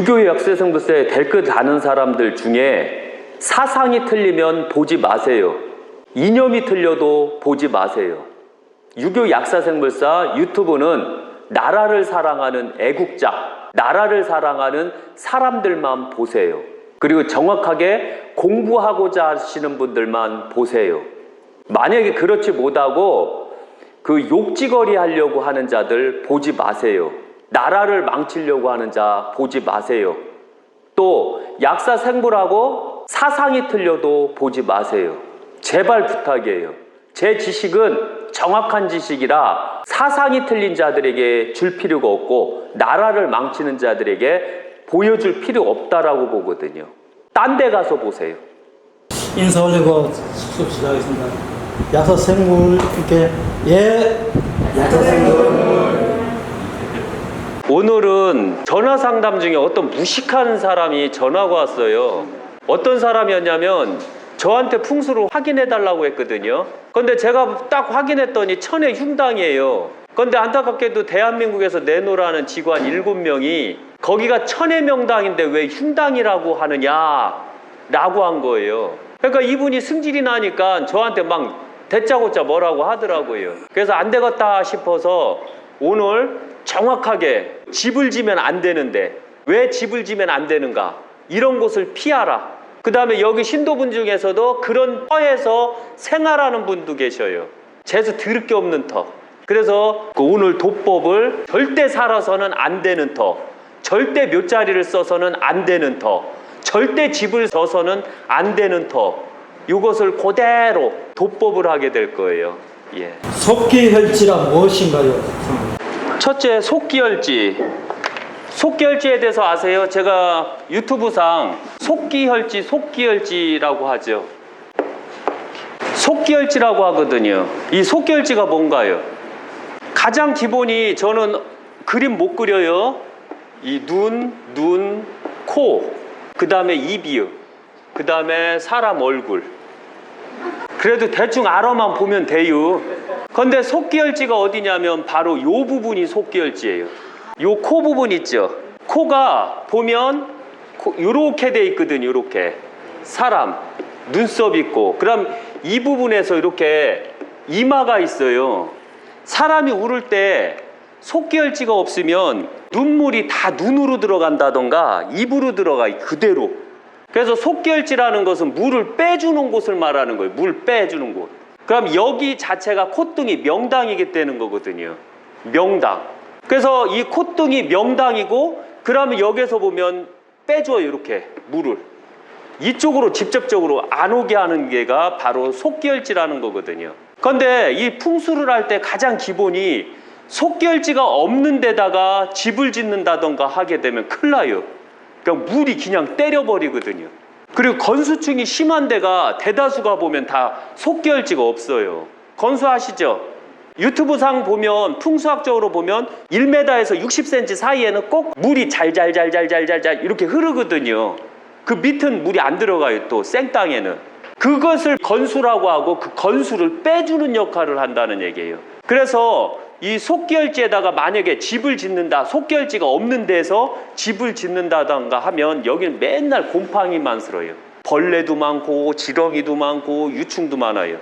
유교 역사생물서에 댓글 다는 사람들 중에 사상이 틀리면 보지 마세요. 이념이 틀려도 보지 마세요. 유교 약사생물사 유튜브는 나라를 사랑하는 애국자, 나라를 사랑하는 사람들만 보세요. 그리고 정확하게 공부하고자 하시는 분들만 보세요. 만약에 그렇지 못하고 그 욕지거리 하려고 하는 자들 보지 마세요. 나라를 망치려고 하는 자 보지 마세요. 또 약사생물하고 사상이 틀려도 보지 마세요. 제발 부탁이에요. 제 지식은 정확한 지식이라 사상이 틀린 자들에게 줄 필요가 없고 나라를 망치는 자들에게 보여줄 필요 없다라고 보거든요. 딴 데 가서 보세요. 인사 올리고 수업 시작하겠습니다. 약사생물 이렇게 약사생물. 오늘은 전화 상담 중에 어떤 무식한 사람이 전화가 왔어요. 어떤 사람이었냐면 저한테 풍수를 확인해 달라고 했거든요. 근데 제가 딱 확인했더니 천의 흉당이에요. 근데 안타깝게도 대한민국에서 내놓으라는 직원 7명이 거기가 천의 명당인데 왜 흉당이라고 하느냐 라고 한 거예요. 그러니까 이분이 승질이 나니까 저한테 막 대짜고짜 뭐라고 하더라고요. 그래서 안 되겠다 싶어서 오늘 정확하게 집을 지면 안 되는데 왜 집을 지면 안 되는가, 이런 곳을 피하라. 그 다음에 여기 신도분 중에서도 그런 터에서 생활하는 분도 계셔요. 재수 들을 게 없는 터. 그래서 오늘 도법을 절대 살아서는 안 되는 터, 절대 묘자리를 써서는 안 되는 터, 절대 집을 써서는 안 되는 터, 이것을 그대로 도법을 하게 될 거예요. 예. 속기혈지란 무엇인가요? 첫째, 속기혈지. 속기혈지에 대해서 아세요? 제가 유튜브상 속기혈지라고 하죠. 속기혈지라고 하거든요. 이 속기혈지가 뭔가요? 가장 기본이, 저는 그림 못 그려요. 이 눈, 코, 그 다음에 입이요, 그 다음에 사람 얼굴. 그래도 대충 알아만 보면 돼요. 근데 속기혈지가 어디냐면 바로 요 부분이 속기혈지예요. 요 코 부분 있죠? 코가 보면 요렇게 돼 있거든요. 요렇게 사람 눈썹 있고, 그럼 이 부분에서 이렇게 이마가 있어요. 사람이 울을 때 속기혈지가 없으면 눈물이 다 눈으로 들어간다던가 입으로 들어가 그대로. 그래서 속기혈지라는 것은 물을 빼주는 곳을 말하는 거예요. 물 빼주는 곳. 그럼 여기 자체가 콧등이 명당이게 되는 거거든요. 명당. 그래서 이 콧등이 명당이고, 그러면 여기서 보면 빼줘요. 이렇게 물을 이쪽으로 직접적으로 안 오게 하는 게가 바로 속기혈지라는 거거든요. 그런데 이 풍수를 할 때 가장 기본이 속기혈지가 없는 데다가 집을 짓는다던가 하게 되면 큰일 나요. 그러니까 물이 그냥 때려버리거든요. 그리고 건수층이 심한 데가 대다수가 보면 다 속기혈지가 없어요. 건수하시죠? 유튜브상 보면 풍수학적으로 보면 1m에서 60cm 사이에는 꼭 물이 잘잘잘잘잘잘 이렇게 흐르거든요. 그 밑은 물이 안 들어가요. 또 생땅에는. 그것을 건수라고 하고 그 건수를 빼주는 역할을 한다는 얘기예요. 그래서 이 속기혈지에다가 만약에 집을 짓는다, 속기혈지가 없는 데서 집을 짓는다던가 하면 여기는 맨날 곰팡이만 슬어요. 벌레도 많고 지렁이도 많고 유충도 많아요.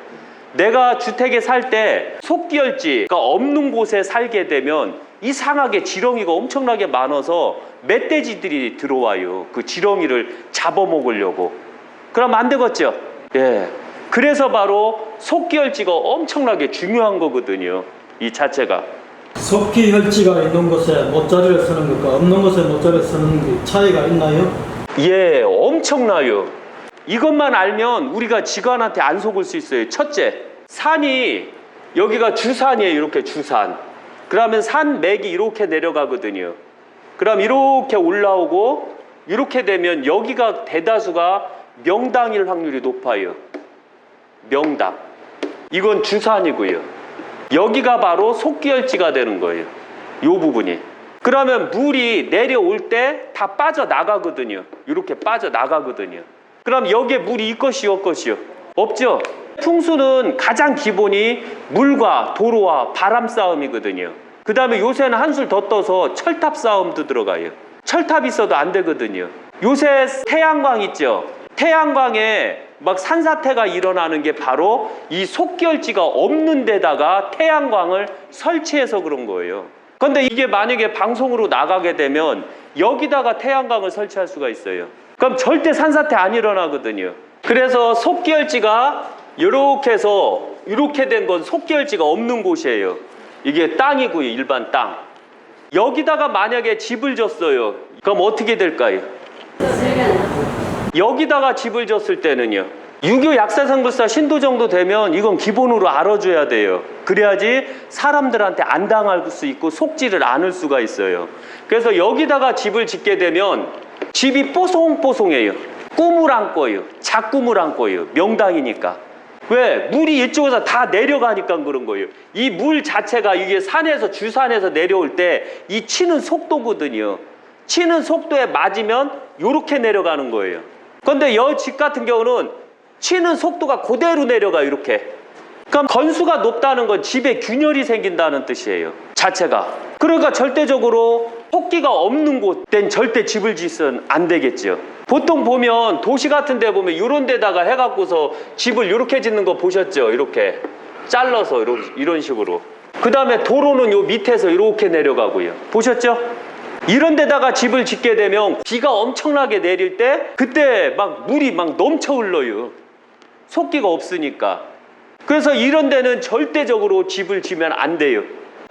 내가 주택에 살 때 속기혈지가 없는 곳에 살게 되면 이상하게 지렁이가 엄청나게 많아서 멧돼지들이 들어와요. 그 지렁이를 잡아먹으려고. 그럼 안 되겠죠? 예. 그래서 바로 속기혈지가 엄청나게 중요한 거거든요. 이 자체가. 속기혈지가 있는 곳에 못자리를 쓰는 것과 없는 곳에 못자리를 쓰는 게 차이가 있나요? 예, 엄청나요. 이것만 알면 우리가 직원한테 안 속을 수 있어요. 첫째, 산이 여기가 주산이에요. 이렇게 주산. 그러면 산맥이 이렇게 내려가거든요. 그럼 이렇게 올라오고 이렇게 되면 여기가 대다수가 명당일 확률이 높아요. 명당. 이건 주산이고요. 여기가 바로 속기혈지가 되는 거예요. 요 부분이. 그러면 물이 내려올 때 다 빠져나가거든요. 이렇게 빠져나가거든요. 그럼 여기에 물이 있것이요, 없것이요? 없죠? 풍수는 가장 기본이 물과 도로와 바람 싸움이거든요. 그 다음에 요새는 한술 더 떠서 철탑 싸움도 들어가요. 철탑 있어도 안 되거든요. 요새 태양광 있죠. 태양광에 막 산사태가 일어나는 게 바로 이 속기열지가 없는 데다가 태양광을 설치해서 그런 거예요. 근데 이게 만약에 방송으로 나가게 되면 여기다가 태양광을 설치할 수가 있어요. 그럼 절대 산사태 안 일어나거든요. 그래서 속기열지가 이렇게 해서 이렇게 된 건 속기열지가 없는 곳이에요. 이게 땅이고요. 일반 땅. 여기다가 만약에 집을 졌어요. 그럼 어떻게 될까요? 여기다가 집을 졌을 때는요, 유교 약사생불사 신도 정도 되면 이건 기본으로 알아줘야 돼요. 그래야지 사람들한테 안 당할 수 있고 속지를 않을 수가 있어요. 그래서 여기다가 집을 짓게 되면 집이 뽀송뽀송해요. 꿈을 안고요. 작꿈을 안고요. 명당이니까. 왜? 물이 이쪽에서 다 내려가니까 그런 거예요. 이 물 자체가 이게 산에서 주산에서 내려올 때 이 치는 속도거든요. 치는 속도에 맞으면 이렇게 내려가는 거예요. 근데 여 집 같은 경우는 치는 속도가 그대로 내려가 이렇게. 그럼 건수가 높다는 건 집에 균열이 생긴다는 뜻이에요. 자체가. 그러니까 절대적으로 토끼가 없는 곳엔 절대 집을 짓으면 안 되겠죠. 보통 보면 도시 같은 데 보면 이런 데다가 해갖고서 집을 이렇게 짓는 거 보셨죠? 이렇게 잘라서 이런 식으로. 그 다음에 도로는 요 밑에서 이렇게 내려가고요. 보셨죠? 이런 데다가 집을 짓게 되면 비가 엄청나게 내릴 때 그때 막 물이 막 넘쳐 흘러요. 속기가 없으니까. 그래서 이런 데는 절대적으로 집을 지면 안 돼요.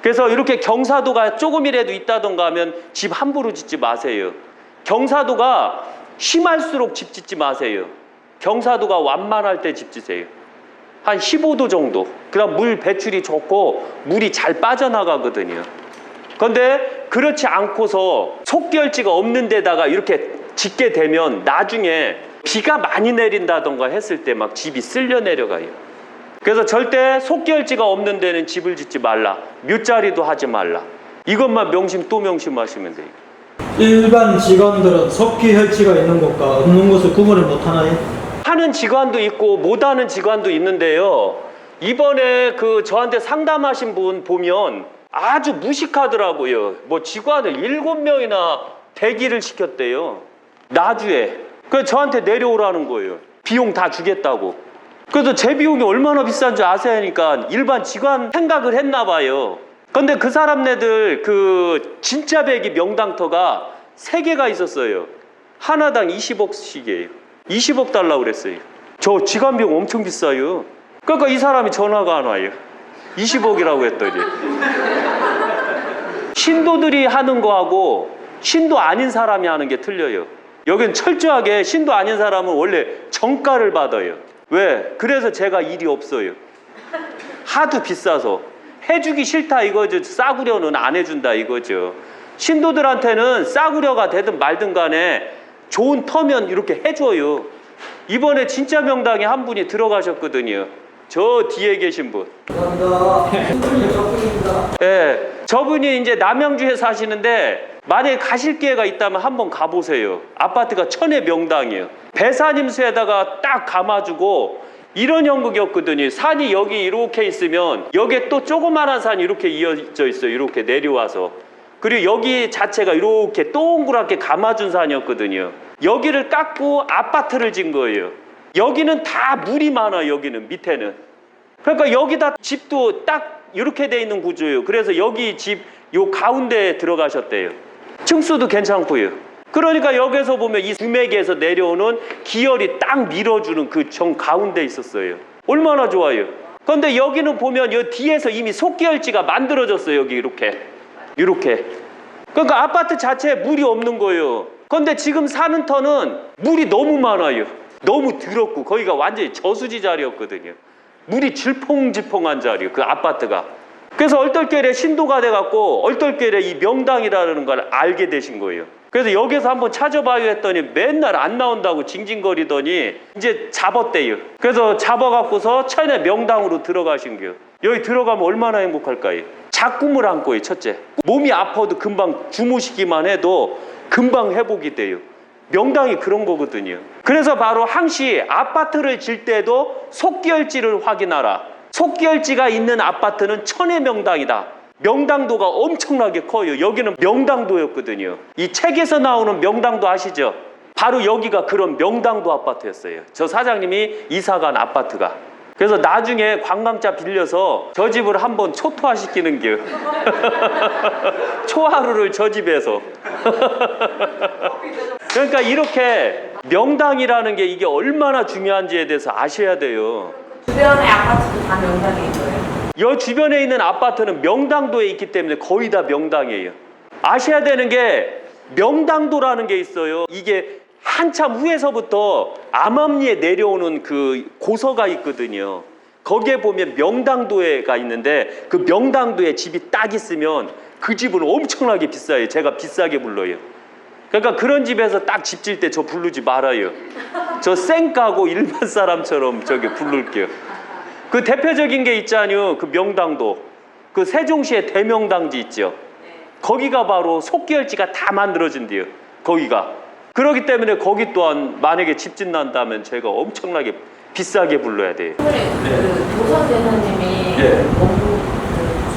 그래서 이렇게 경사도가 조금이라도 있다던가 하면 집 함부로 짓지 마세요. 경사도가 심할수록 집 짓지 마세요. 경사도가 완만할 때 집 짓세요. 한 15도 정도. 그다음 물 배출이 좋고 물이 잘 빠져나가거든요. 그런데 그렇지 않고서 속기열지가 없는 데다가 이렇게 짓게 되면 나중에 비가 많이 내린다던가 했을 때 막 집이 쓸려 내려가요. 그래서 절대 속기열지가 없는 데는 집을 짓지 말라. 묘자리도 하지 말라. 이것만 명심 또 명심하시면 돼요. 일반 직원들은 속기혈지가 있는 곳과 없는 곳을 구분을 못하나요? 하는 직원도 있고 못하는 직원도 있는데요. 이번에 저한테 상담하신 분 보면 아주 무식하더라고요. 뭐 직원을 7명이나 대기를 시켰대요. 나주에. 그래서 저한테 내려오라는 거예요. 비용 다 주겠다고. 그래서 제 비용이 얼마나 비싼 줄 아세요? 하니까 일반 직원 생각을 했나 봐요. 근데 그 사람네들 진짜 배기 명당터가 3개가 있었어요. 하나당 20억씩이에요. 20억 달라고 그랬어요. 저 직원 비용 엄청 비싸요. 그러니까 이 사람이 전화가 안 와요. 20억이라고 했더니. 신도들이 하는 거하고 신도 아닌 사람이 하는 게 틀려요. 여긴 철저하게 신도 아닌 사람은 원래 정가를 받아요. 왜? 그래서 제가 일이 없어요. 하도 비싸서. 해주기 싫다 이거죠. 싸구려는 안 해준다 이거죠. 신도들한테는 싸구려가 되든 말든 간에 좋은 터면 이렇게 해줘요. 이번에 진짜 명당에 한 분이 들어가셨거든요. 저 뒤에 계신 분. 감사합니다. 예, 저분이 이제 남양주에 사시는데 만약에 가실 기회가 있다면 한번 가보세요. 아파트가 천의 명당이에요. 배산임수에다가 딱 감아주고 이런 형국이었거든요. 산이 여기 이렇게 있으면 여기에 또 조그만한 산이 이렇게 이어져 있어요. 이렇게 내려와서. 그리고 여기 자체가 이렇게 동그랗게 감아준 산이었거든요. 여기를 깎고 아파트를 짓는 거예요. 여기는 다 물이 많아요. 여기는 밑에는. 그러니까 여기다 집도 딱 이렇게 돼 있는 구조예요. 그래서 여기 집 요 가운데에 들어가셨대요. 층수도 괜찮고요. 그러니까 여기서 보면 이 수맥에서 내려오는 기열이 딱 밀어주는 그 정 가운데 있었어요. 얼마나 좋아요. 그런데 여기는 보면 여 뒤에서 이미 속기열지가 만들어졌어요. 여기 이렇게. 그러니까 아파트 자체에 물이 없는 거예요. 그런데 지금 사는 터는 물이 너무 많아요. 너무 더럽고 거기가 완전히 저수지 자리였거든요. 물이 질풍질풍한 자리, 그 아파트가. 그래서 얼떨결에 신도가 돼갖고 얼떨결에 이 명당이라는 걸 알게 되신 거예요. 그래서 여기서 한번 찾아봐요 했더니 맨날 안 나온다고 징징거리더니 이제 잡았대요. 그래서 잡아갖고서 천의 명당으로 들어가신 거예요. 여기 들어가면 얼마나 행복할까요? 작꿈을 안고요. 첫째, 몸이 아파도 금방 주무시기만 해도 금방 회복이 돼요. 명당이 그런 거거든요. 그래서 바로 항시 아파트를 질 때도 속기열지를 확인하라. 속기열지가 있는 아파트는 천의 명당이다. 명당도가 엄청나게 커요. 여기는 명당도였거든요. 이 책에서 나오는 명당도 아시죠? 바로 여기가 그런 명당도 아파트였어요. 저 사장님이 이사간 아파트가. 그래서 나중에 관광차 빌려서 저 집을 한번 초토화시키는 게 초하루를 저 집에서 그러니까 이렇게 명당이라는 게 이게 얼마나 중요한지에 대해서 아셔야 돼요. 주변의 아파트도 다 명당인 거예요? 여 주변에 있는 아파트는 명당도에 있기 때문에 거의 다 명당이에요. 아셔야 되는 게 명당도라는 게 있어요. 이게 한참 후에서부터 암암리에 내려오는 그 고서가 있거든요. 거기에 보면 명당도에가 있는데 그 명당도에 집이 딱 있으면 그 집은 엄청나게 비싸요. 제가 비싸게 불러요. 그러니까 그런 집에서 딱 집 질 때 저 부르지 말아요. 저 쌩까고 일반 사람처럼 저기 부를게요. 그 대표적인 게 있잖아요. 그 명당도. 그 세종시에 대명당지 있죠. 거기가 바로 속기열지가 다 만들어진대요. 거기가. 그렇기 때문에 거기 또한 만약에 집 짓는다면 제가 엄청나게 비싸게 불러야 돼요. 그 도선 대사님이 너무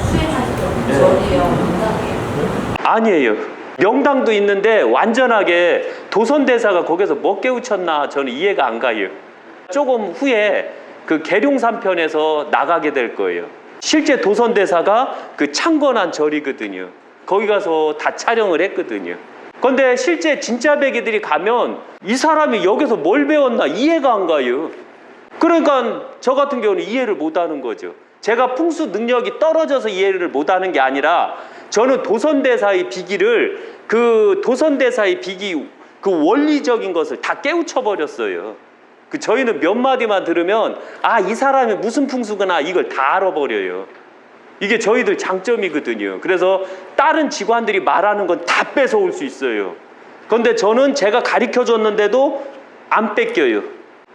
수행하시던 절이에요? 명당이에요? 아니에요. 명당도 있는데 완전하게 도선대사가 거기서 뭐 깨우쳤나 저는 이해가 안 가요. 조금 후에 그 계룡산편에서 나가게 될 거예요. 실제 도선대사가 그 창건한 절이거든요. 거기 가서 다 촬영을 했거든요. 근데 실제 진짜 배기들이 가면 이 사람이 여기서 뭘 배웠나 이해가 안 가요. 그러니까 저 같은 경우는 이해를 못 하는 거죠. 제가 풍수 능력이 떨어져서 이해를 못 하는 게 아니라 저는 도선대사의 비기를 그 도선대사의 비기 그 원리적인 것을 다 깨우쳐 버렸어요. 그 저희는 몇 마디만 들으면 아, 이 사람이 무슨 풍수구나 이걸 다 알아버려요. 이게 저희들 장점이거든요. 그래서 다른 직원들이 말하는 건 다 뺏어올 수 있어요. 그런데 저는 제가 가르쳐 줬는데도 안 뺏겨요.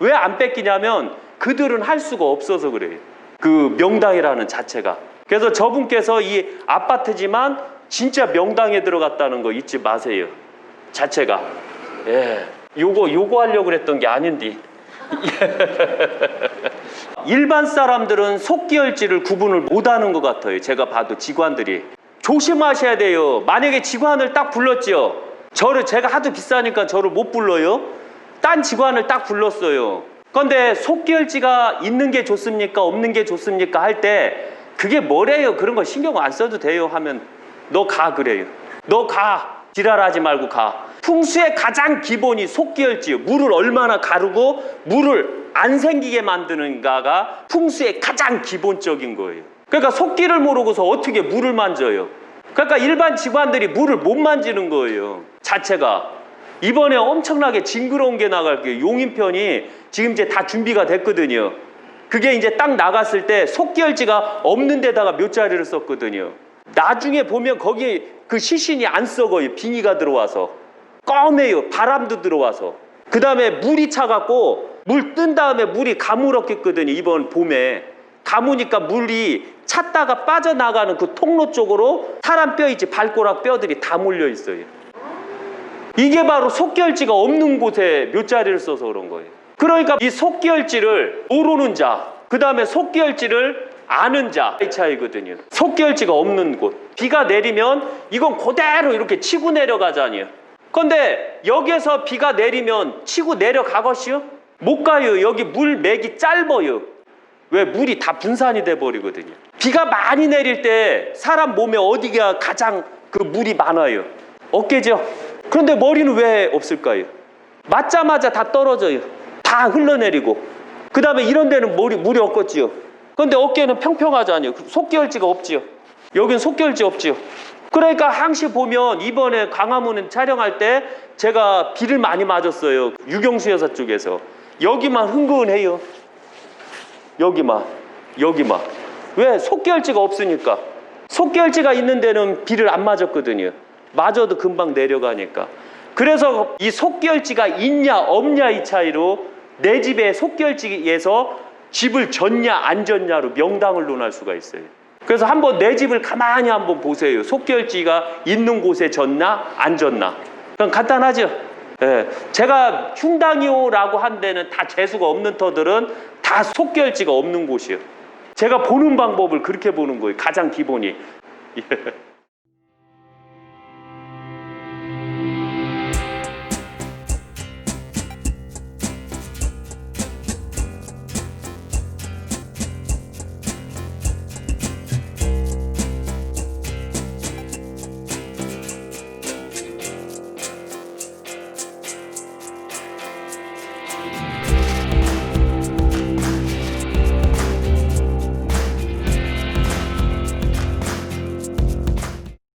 왜 안 뺏기냐면 그들은 할 수가 없어서 그래요. 그 명당이라는 자체가. 그래서 저분께서 이 아파트지만 진짜 명당에 들어갔다는 거 잊지 마세요. 자체가. 예. 요거 하려고 그랬던 게 아닌데. 일반 사람들은 속기열지를 구분을 못하는 것 같아요. 제가 봐도 직원들이. 조심하셔야 돼요. 만약에 직원을 딱 불렀죠. 제가 하도 비싸니까 저를 못 불러요. 딴 직원을 딱 불렀어요. 그런데 속기열지가 있는 게 좋습니까? 없는 게 좋습니까? 할 때 그게 뭐래요? 그런 거 신경 안 써도 돼요 하면 너 가 그래요. 너 가. 지랄하지 말고 가. 풍수의 가장 기본이 속기열지예요. 물을 얼마나 가르고 물을 안 생기게 만드는가가 풍수의 가장 기본적인 거예요. 그러니까 속기를 모르고서 어떻게 물을 만져요? 그러니까 일반 직원들이 물을 못 만지는 거예요. 자체가. 이번에 엄청나게 징그러운 게 나갈게요. 용인편이 지금 이제 다 준비가 됐거든요. 그게 이제 딱 나갔을 때 속기열지가 없는 데다가 묘자리를 썼거든요. 나중에 보면 거기 그 시신이 안 썩어요. 빙의가 들어와서. 검해요. 바람도 들어와서. 그 다음에 물이 차갖고 물 뜬 다음에 물이 가물었겠거든요. 이번 봄에. 가무니까 물이 찼다가 빠져나가는 그 통로 쪽으로 사람 뼈 있지 발가락 뼈들이 다 몰려 있어요. 이게 바로 속기열지가 없는 곳에 묘자리를 써서 그런 거예요. 그러니까 이 속기열지를 모르는 자, 그 다음에 속기열지를 아는 자 이 차이거든요. 속기열지가 없는 곳. 비가 내리면 이건 그대로 이렇게 치고 내려가잖아요. 그런데 여기에서 비가 내리면 치고 내려가것이요? 못 가요. 여기 물 맥이 짧아요. 왜? 물이 다 분산이 돼 버리거든요. 비가 많이 내릴 때 사람 몸에 어디가 가장 그 물이 많아요? 어깨죠. 그런데 머리는 왜 없을까요? 맞자마자 다 떨어져요. 다 흘러내리고. 그 다음에 이런 데는 물이 없겠지요. 그런데 어깨는 평평하잖아요. 속기열지가 없지요. 여긴 속기열지 없지요. 그러니까 항시 보면 이번에 광화문 촬영할 때 제가 비를 많이 맞았어요. 유경수 여사 쪽에서. 여기만 흥건해요. 여기만. 왜? 속기열지가 없으니까. 속기열지가 있는 데는 비를 안 맞았거든요. 맞아도 금방 내려가니까. 그래서 이 속기열지가 있냐 없냐 이 차이로 내 집에 속기열지에서 집을 졌냐 안 졌냐로 명당을 논할 수가 있어요. 그래서 한번 내 집을 가만히 한번 보세요. 속기열지가 있는 곳에 졌나 안 졌나. 그럼 간단하죠. 예. 제가 흉당이오라고 한 데는 다 재수가 없는 터들은 다 속기열지가 없는 곳이에요. 제가 보는 방법을 그렇게 보는 거예요. 가장 기본이. 예.